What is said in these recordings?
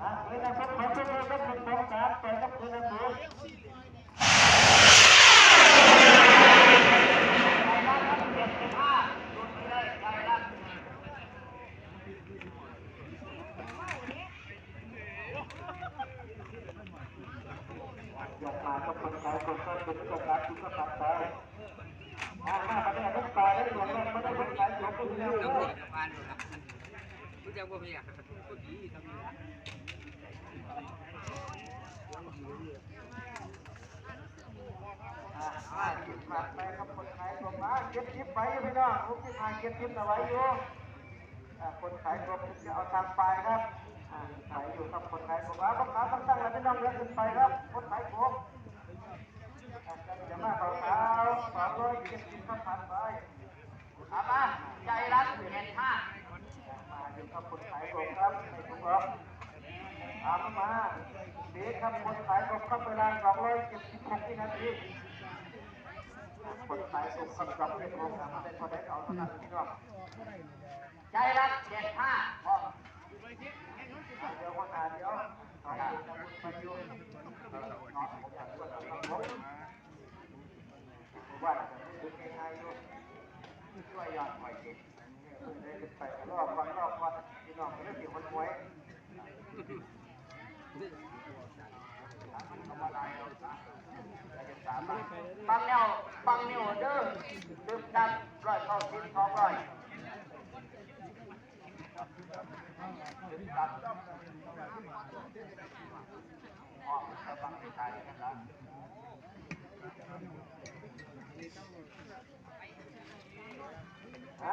นี่นะครับขอเชิญครับหนึ่งสองสามไปครับคุณนะคุณอยากมาก็คนไทยคนก็เป็นตัวการที่ก็ตัดไปมาประเดี๋ยวต้องต่อได้หมดเลยไม่ได้คนไทยจบไปแล้วรู้จักว่าพี่อ่ะก็ดีทำอยู่มาไปครับคนไทยผมมาเก็บทิปไปพี่น้องผมที่มาเก็บทิปเอาไว้อยู่คนไทยผมจะเอาทางไปครับขายอยู่กับคนไทยผมว่าต้องขาต้องตั้งแล้วพี่น้องเลี้ยงขึ้นไปครับคนไทยผมจะมาต่อเท้า270ครับผ่านไปมาใจรักเห็นห้ามาอยู่กับคนไทยผมครับไม่ถูกหรอกมาเด็กครับคนไทยผมครับเวลา276วินาทีคนไทยผมครับจำเป็นโรงงานได้พอได้เอาเท่านั้นพี่น้องใจรักเห็นห้าเดี๋ยวคนอ่านเดี๋ยวขอคุณไปอยู่นอนผมอยากช่วยผมว่าจะเป็นยังไงอยู่ช่วยยอดหน่อยสิได้ไปรอบวันพี่น้องไม่ได้เกี่ยวคนหวยบังแนวเด้อดื่มดันร้อยเข้าสิบ200ดื่มดันอ๋อบังไม่ตายกันแล้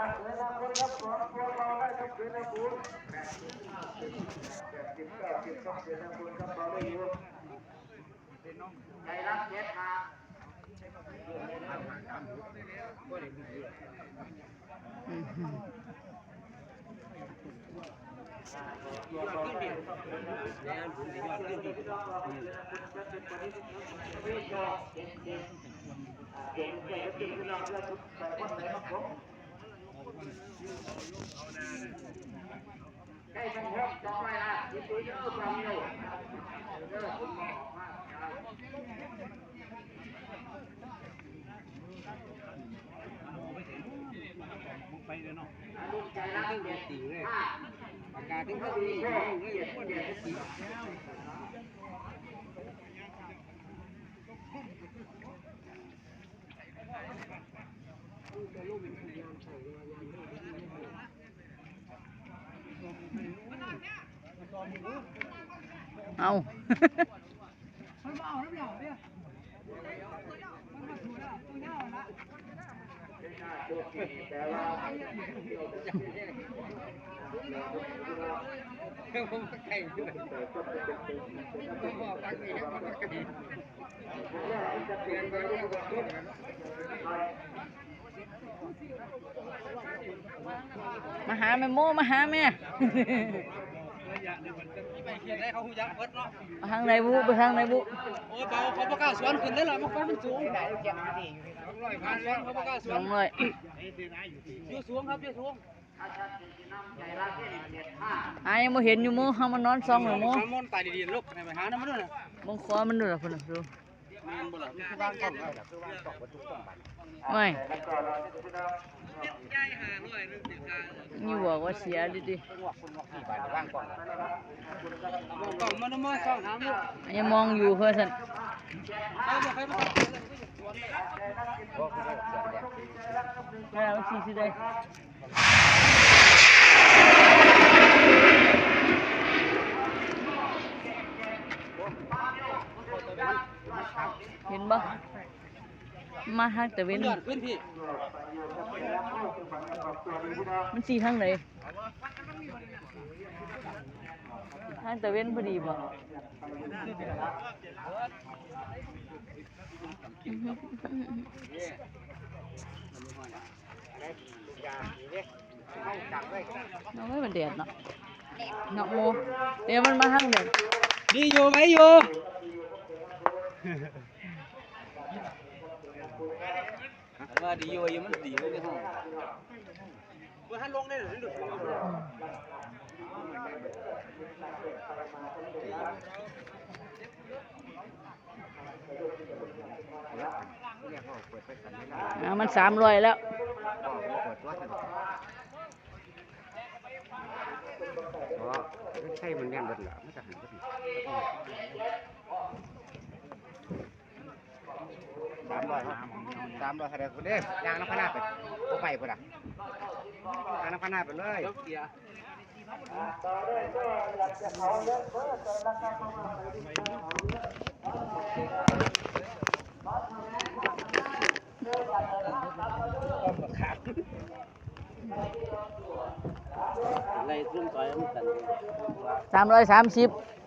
วเวลาคนรับของตัวเราได้ครับเวลาคุณ89ครับเวลาคุณครับเราได้อยู่ใจรักเห็นห้าได้สมมติ200ละที่ตัวเยอะความเร็วเด้อคุณหมอมากไปเลยเนาะลูกใจรักเห็นห้าปากกาถึงเขาดีเลยคนเดียวตี เอาผมก็ไก่ด้วยผมบอกตั้งนี้ผมก็ไก่มาหาแม่โมมาหาแม่ไปเขียนได้เขาหูยักษ์เบิดเนาะไปทางไหนบุไปทางไหนบุโอ้ยเบาเขาประกาศสวนขึ้นได้หรอมันฟ้ามันสูงพันสวนเขาประกาศสวนอยู่สูงครับอยู่สูงยังไม่เห็นอยู่โมเขามานอนซองเลยโมมอนตายดีๆลูกไปหาน้ำมันด้วยนะมองคว้ามันด้วยคนละดูไม่นี่บอกว่าเสียดิกล่องมันมาสองน้ำลูกยังมองอยู่เพื่อนสันแล้วสี่สิได้เห็นบ่มาทางตะเวนมันสีทางไหนทางตะเวนพอดีบ่น้องไม่เป็นแดดเนาะเนาะโมเดี๋ยวมันมาทางเด็กดีอยู่ไหมอยู่ว่าดีอยู่ยังมันดีเลยในห้องเมื่อท่านลงได้หรือหลุด มัน300แล้วใช่มันแน่นเบิดเหรอไม่จะหันก็ดี300อะไรคนเด้ยางน้ำพนาไปโอ้ไปคนอ่ะยางน้ำพนาไปเลยอะไรซุ่มต่อยมันกัน 330